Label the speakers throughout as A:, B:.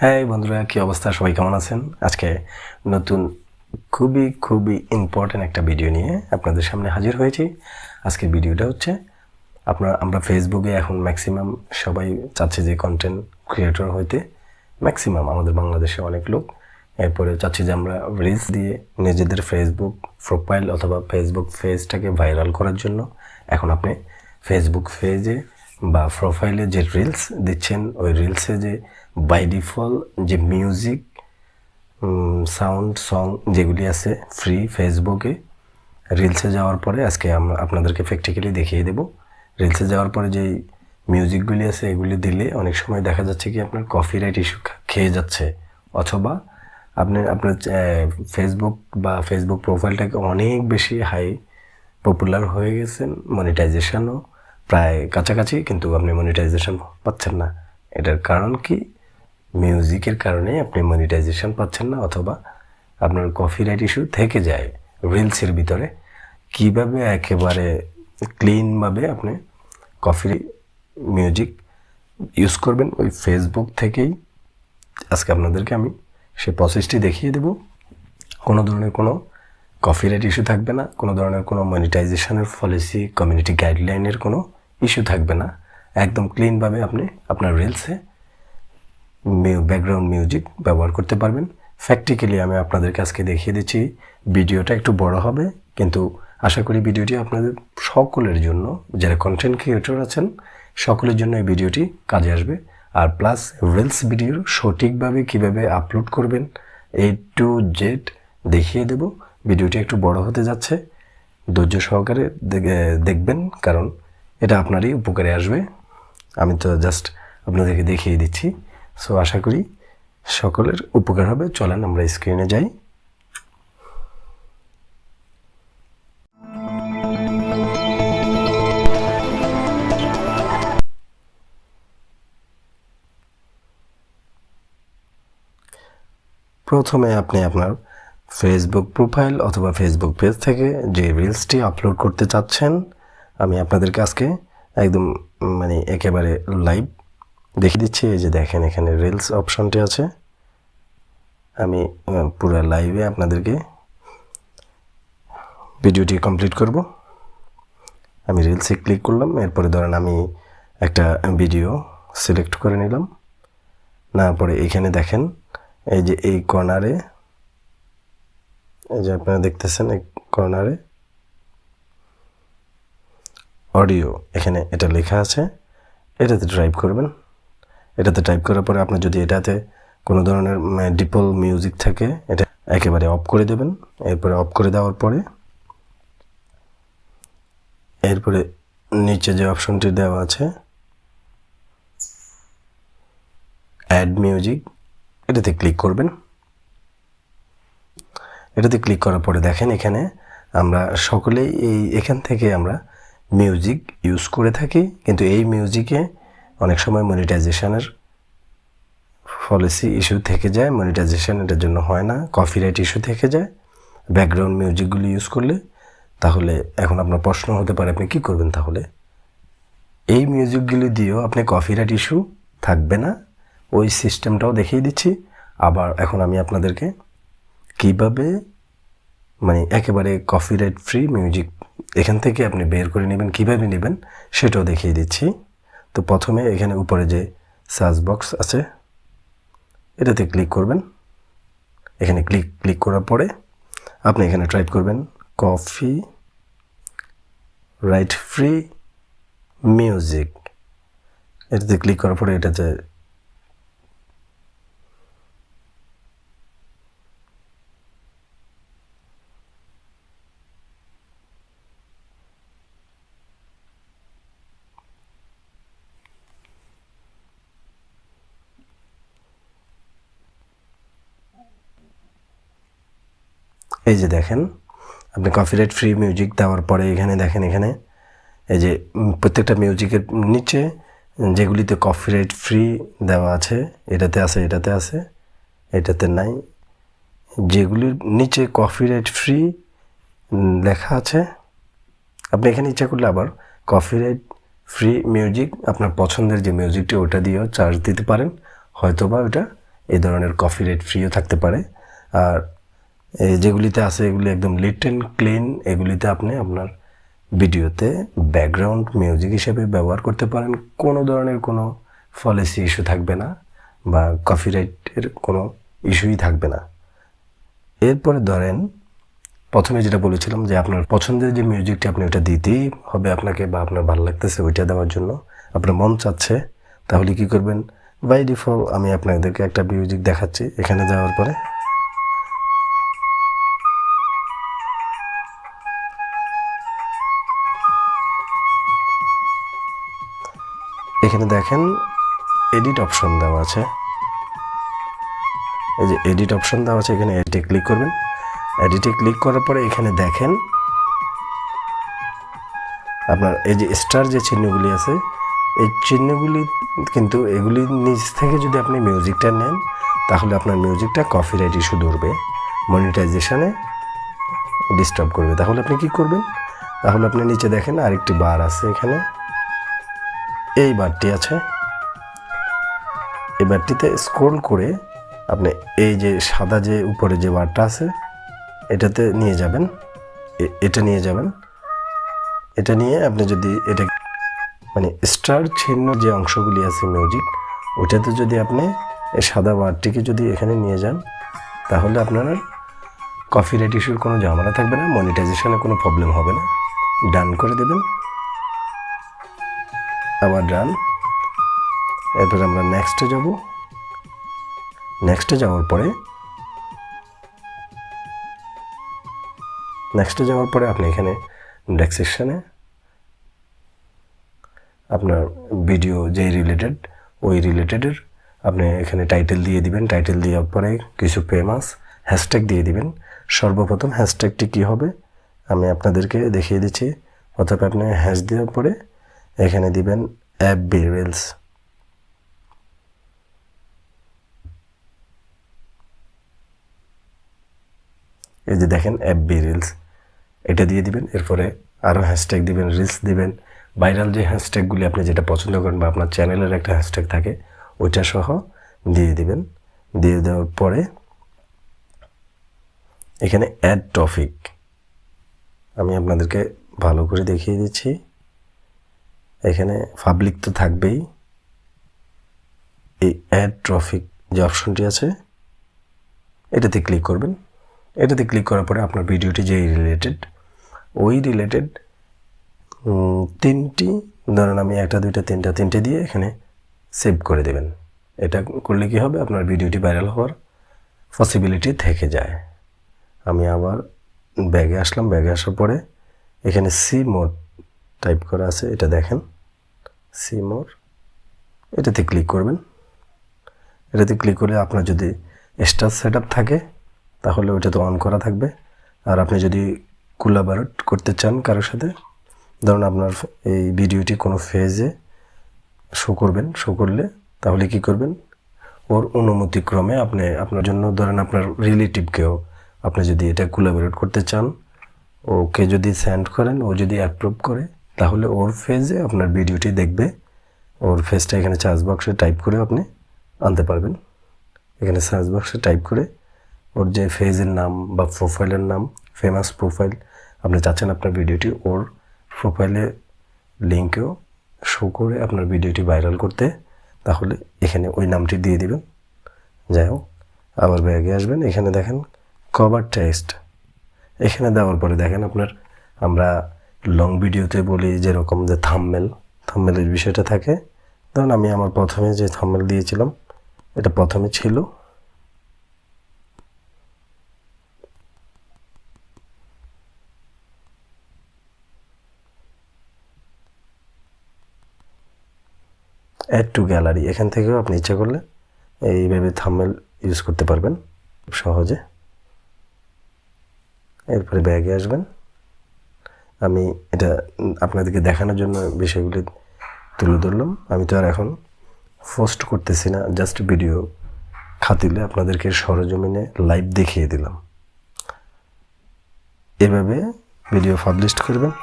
A: হ্যাঁ বন্ধুরা, কি অবস্থা? সবাই কেমন আছেন? আজকে নতুন খুবই ইম্পর্টেন্ট একটা ভিডিও নিয়ে আপনাদের সামনে হাজির হয়েছি। আজকের ভিডিওটা হচ্ছে আমরা ফেসবুকে এখন ম্যাক্সিমাম সবাই চাচ্ছে যে কন্টেন্ট ক্রিয়েটর হইতে, ম্যাক্সিমাম আমাদের বাংলাদেশে অনেক লোক। এরপরে চাচ্ছি যে আমরা রিলস দিয়ে নিজেদের ফেসবুক প্রোফাইল অথবা ফেসবুক পেজটাকে ভাইরাল করার জন্য এখন আপনি ফেসবুক পেজে বা প্রোফাইলে যে রিলস দিচ্ছেন, ওই রিলসে যে বাই ডিফল্ট যে মিউজিক, সাউন্ড, সং যেগুলি আছে ফ্রি ফেসবুকে, রিলসে যাওয়ার পরে আজকে আমরা আপনাদেরকে প্র্যাকটিক্যালি দেখিয়ে দেব। রিলসে যাওয়ার পরে যেই মিউজিকগুলি আছে এগুলি দিলে অনেক সময় দেখা যাচ্ছে কি আপনার কপিরাইট ইস্যু খেয়ে যাচ্ছে, অথবা আপনি আপনার ফেসবুক বা ফেসবুক প্রোফাইলটাকে অনেক বেশি হাই পপুলার হয়ে গেছেন, মনিটাইজেশনও প্রায় কাছাকাছি, কিন্তু আপনি মনিটাইজেশন পাচ্ছেন না। এটার কারণ কি? মিউজিকের কারণে আপনি মনিটাইজেশন পাচ্ছেন না, অথবা আপনার কপিরাইট ইস্যু থেকে যায় রিলসের ভিতরে। কিভাবে একেবারে ক্লিনভাবে আপনি কপি মিউজিক ইউজ করবেন ওই ফেসবুক থেকেই, আজকে আপনাদেরকে আমি সেই প্রসেসটি দেখিয়ে দেব। কোনো ধরনের কোনো কপিরাইট ইস্যু থাকবে না, কোনো ধরনের কোনো মনিটাইজেশনের পলিসি, কমিউনিটি গাইডলাইনের কোনো ইস্যু থাকবে না। একদম ক্লিনভাবে আপনি আপনার রিলসে ব্যাকগ্রাউন্ড মিউজিক ব্যবহার করতে পারবেন। প্র্যাকটিক্যালি আমি আপনাদেরকে আজকে দেখিয়ে দিচ্ছি। ভিডিওটা একটু বড় হবে, কিন্তু আশা করি ভিডিওটি আপনাদের সকলের জন্য, যারা কন্টেন্ট ক্রিয়েটর আছেন সকলের জন্য এই ভিডিওটি কাজে আসবে। আর প্লাস রিলস ভিডিও সঠিকভাবে কিভাবে আপলোড করবেন A to Z দেখিয়ে দেব। ভিডিওটি একটু বড় হতে যাচ্ছে, ধৈর্য সহকারে দেখবেন, কারণ এটা আপনারই উপকারে আসবে। আমি তো জাস্ট আপনাদেরকে দেখিয়ে দিচ্ছি। সো আশা করি সকলের উপকার হবে। চলেন আমরা স্ক্রিনে যাই। প্রথমে আপনি আপনার ফেসবুক প্রোফাইল অথবা ফেসবুক পেজ থেকে যে রিলসটি আপলোড করতে চাচ্ছেন, আমি আপনাদেরকে আজকে একদম একেবারে লাইভ দেখিয়ে দিচ্ছি। এই যে দেখেন, এখানে রিলস অপশনটি আছে। আমি পুরো লাইভে আপনাদেরকে ভিডিওটি কমপ্লিট করব। আমি রিলসে ক্লিক করলাম, এরপরে ধরেন আমি একটা ভিডিও সিলেক্ট করে নিলাম। নেওয়ার পরে এখানে দেখেন, এই যে এই কর্নারে, এই যে আপনারা দেখতেছেন এই কর্নারে অডিও, এখানে এটা লেখা আছে, এটাতে টাইপ করবেন। এটাতে টাইপ করার পরে আপনার যদি এটাতে কোনো ধরনের ডিফল্ট মিউজিক থাকে, এটা একেবারে অফ করে দেবেন। এরপরে অফ করে দেওয়ার পরে এরপরে নিচে যে অপশনটি দেওয়া আছে অ্যাড মিউজিক, এটাতে ক্লিক করবেন। এটাতে ক্লিক করার পরে দেখেন, এখানে আমরা সকলেই এখান থেকে আমরা মিউজিক ইউজ করে থাকি, কিন্তু এই মিউজিকে অনেক সময় মনিটাইজেশনের পলিসি ইস্যু থেকে যায়, মনিটাইজেশন এটার জন্য হয় না, কপিরাইট ইস্যু থেকে যায় ব্যাকগ্রাউন্ড মিউজিকগুলি ইউজ করলে। তাহলে এখন আপনার প্রশ্ন হতে পারে, আপনি কী করবেন? তাহলে এই মিউজিকগুলি দিয়েও আপনি কপিরাইট ইস্যু থাকবে না, ওই সিস্টেমটাও দেখিয়ে দিচ্ছি। আবার এখন আমি আপনাদেরকে কীভাবে একেবারে কপিরাইট ফ্রি মিউজিক এখান থেকে আপনি বের করে নেবেন, কীভাবে নেবেন সেটাও দেখিয়ে দিচ্ছি। তো প্রথমে এখানে উপরে যে সার্চ বক্স আছে এটাতে ক্লিক করবেন। এখানে ক্লিক করার পরে আপনি এখানে টাইপ করবেন কপিরাইট ফ্রি মিউজিক। এটাতে ক্লিক করার পরে এটাতে এই যে দেখেন, আপনি কপিরাইট ফ্রি মিউজিক দেওয়ার পরে এখানে দেখেন, এখানে এই যে প্রত্যেকটা মিউজিকের নিচে যেগুলিতে কপিরাইট ফ্রি দেওয়া আছে, এটাতে আছে, এটাতে আছে, এটাতে নাই। যেগুলির নিচে কপিরাইট ফ্রি লেখা আছে, আপনি এখানে ইচ্ছা করলে আবার কপিরাইট ফ্রি মিউজিক আপনার পছন্দের যে মিউজিকটি ওটা দিয়েও চার্জ দিতে পারেন, হয়তোবা ওটা এই ধরনের কপিরাইট ফ্রিও থাকতে পারে। আর যেগুলিতে আছে এগুলি একদম লিট অ্যান্ড ক্লিন, এগুলিতে আপনি আপনার ভিডিওতে ব্যাকগ্রাউন্ড মিউজিক হিসেবে ব্যবহার করতে পারেন। কোনো ধরনের কোনো পলিসি ইস্যু থাকবে না বা কপিরাইটের কোনো ইস্যুই থাকবে না। এরপরে ধরেন প্রথমে যেটা বলেছিলাম যে আপনার পছন্দের যে মিউজিকটি আপনি ওটা দিতেই হবে আপনাকে, বা আপনার ভালো লাগতেছে ওইটা দেওয়ার জন্য আপনার মন চাচ্ছে, তাহলে কি করবেন? বাই ডিফল্ট আমি আপনাদেরকে একটা মিউজিক দেখাচ্ছি। এখানে যাওয়ার পরে এখানে দেখেন এডিট অপশন দেওয়া আছে। এই যে এডিট অপশন দেওয়া আছে, এখানে এডিটে ক্লিক করবেন। এডিটে ক্লিক করার পরে এখানে দেখেন আপনার এই যে স্টার যে চিহ্নগুলি আছে, এই চিহ্নগুলি কিন্তু এগুলির নিচ থেকে যদি আপনি মিউজিকটা নেন তাহলে আপনার মিউজিকটা কপিরাইট ইস্যু ধরবে, মনিটাইজেশনে ডিস্টার্ব করবে। তাহলে আপনি কি করবেন? তাহলে আপনি নিচে দেখেন আরেকটি বার আছে, এখানে এই বারটি আছে। এই বারটিতে স্ক্রল করে আপনি এই যে সাদা যে উপরে যে বারটা আছে এটাতে নিয়ে যাবেন, এটা নিয়ে যাবেন। এটা নিয়ে আপনি যদি এটা মানে স্টার চিহ্ন যে অংশগুলি আছে মিউজিক, ওটাতে যদি আপনি এই সাদা বারটিকে যদি এখানে নিয়ে যান তাহলে আপনার কপিরাইট ইস্যুর কোনো ঝামেলা থাকবে না, মনিটাইজেশনে কোনো প্রবলেম হবে না। ডান করে দেবেন, আবার ডান। এরপর আমরা নেক্সটে যাব। নেক্সটে যাওয়ার পরে আপনি এখানে ডেসক্রিপশনে আপনার ভিডিও যেই রিলেটেড ওই রিলেটেডের আপনি এখানে টাইটেল দিয়ে দিবেন। টাইটেল দেওয়ার পরে কিছু ফেমাস হ্যাশট্যাগ দিয়ে দিবেন। সর্বপ্রথম হ্যাশট্যাগটি কী হবে আমি আপনাদেরকে দেখিয়ে দিচ্ছি। অর্থাৎ আপনি হ্যাশ দেওয়ার পরে এখানে দিবেন FB রিলস। এই যে দেখেন FB রিলস, এটা দিয়ে দিবেন। এরপরে আরও হ্যাশট্যাগ দিবেন, রিলস দিবেন। ভাইরাল যে হ্যাশট্যাগুলি আপনি যেটা পছন্দ করেন বা আপনার চ্যানেলের একটা হ্যাশট্যাগ থাকে ওইটা সহ দিয়ে দিবেন। দিয়ে দেওয়ার পরে এখানে অ্যাড টপিক আমি আপনাদেরকে ভালো করে দেখিয়ে দিচ্ছি। এখানে পাবলিক তো থাকবেই। এই অ্যাড টপিক যে অপশনটি আছে এটাতে ক্লিক করবেন। এটাতে ক্লিক করার পরে আপনার ভিডিওটি যেই রিলেটেড ওই রিলেটেড তিনটি, ধরেন আমি একটা দুইটা তিনটে দিয়ে এখানে সেভ করে দেবেন। এটা করলে কি হবে আপনার ভিডিওটি ভাইরাল হওয়ার পসিবিলিটি থেকে যায়। আমি আবার ব্যাগে আসলাম। ব্যাগে আসার পরে এখানে সি মোড টাইপ করা আছে, এটা দেখেন সি মোড, এটাতে ক্লিক করবেন। এটাতে ক্লিক করলে আপনার যদি স্টার সেট আপ থাকে তাহলে ওইটা তো অন করা থাকবে। আর আপনি যদি কোলাবরেট করতে চান কারোর সাথে, ধরুন আপনার এই ভিডিওটি কোনো ফেজে শো করলে তাহলে কি করবেন, ওর অনুমতিক্রমে আপনি আপনার জন্য ধরেন আপনার রিলেটিভকেও আপনি যদি এটা কোলাবরেট করতে চান, ওকে যদি সেন্ড করেন, ও যদি অ্যাপ্রুভ করে তাহলে ওর ফেজে আপনার ভিডিওটি দেখবে। ওর ফেজটা এখানে সার্চ বক্সে টাইপ করে আপনি আনতে পারবেন। এখানে সার্চ বক্সে টাইপ করে ওর যে ফেজের নাম বা প্রোফাইলের নাম, ফেমাস প্রোফাইল আপনি চাচ্ছেন আপনার ভিডিওটি ওর প্রোফাইলে লিঙ্কেও শো করে আপনার ভিডিওটি ভাইরাল করতে, তাহলে এখানে ওই নামটি দিয়ে দিবেন। যাই হোক, আবার ব্যাগে আসবেন। এখানে দেখেন কভার টেক্সট, এখানে দেওয়ার পরে দেখেন আপনার আমরা লং ভিডিওতে বলি যেরকম যে থাম্বনেলের বিষয়টা থাকে। ধরুন আমি আমার প্রথমে যে থাম্বনেল দিয়েছিলাম এটা প্রথমে ছিল, অ্যাড টু গ্যালারি, এখান থেকেও আপনি ইচ্ছা করলে এইভাবে থাম্বনেল ইউজ করতে পারবেন সহজে। এরপরে ব্যাগে আসবেন। আমি এটা আপনাদেরকে দেখানোর জন্য বিষয়গুলি তুলে ধরলাম। আমি তো আর এখন পোস্ট করতেছি না, জাস্ট ভিডিও খাতিলে আপনাদেরকে সরজমিনে লাইভ দেখিয়ে দিলাম। এভাবে ভিডিও পাবলিশ করবেন।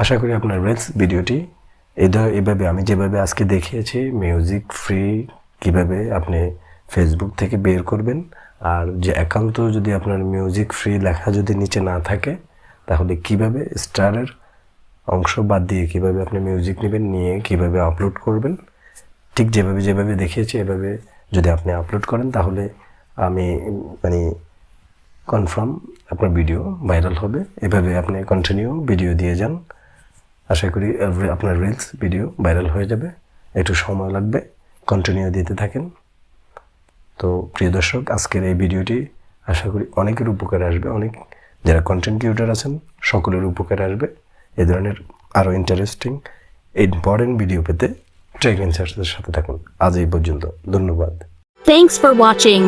A: আশা করি আপনার রিলস ভিডিওটি এভাবে আমি যেভাবে আজকে দেখিয়েছি মিউজিক ফ্রি কিভাবে আপনি ফেসবুক থেকে বের করবেন, আর যে একান্ত যদি আপনার মিউজিক ফ্রি লেখা যদি নিচে না থাকে তাহলে কিভাবে স্টারের অংশ বাদ দিয়ে কিভাবে আপনি মিউজিক নেবেন, নিয়ে কিভাবে আপলোড করবেন, ঠিক যেভাবে দেখিয়েছি এভাবে যদি আপনি আপলোড করেন তাহলে আমি মানে কনফার্ম আপনার ভিডিও ভাইরাল হবে। এভাবে আপনি কন্টিনিউ ভিডিও দিয়ে যান, আশা করি আপনার রিলস ভিডিও ভাইরাল হয়ে যাবে। একটু সময় লাগবে, কন্টিনিউ দিতে থাকেন। তো প্রিয় দর্শক, আজকের এই ভিডিওটি আশা করি অনেকের উপকারে আসবে, অনেক যারা কন্টেন্ট ক্রিয়েটর আছেন সকলের উপকারে আসবে। এই ধরনের আরও ইন্টারেস্টিং ইম্পর্টেন্ট ভিডিও পেতে ট্রেক ইনসার্চের সাথে থাকুন। আজ এই পর্যন্ত, ধন্যবাদ।
B: Thanks for watching.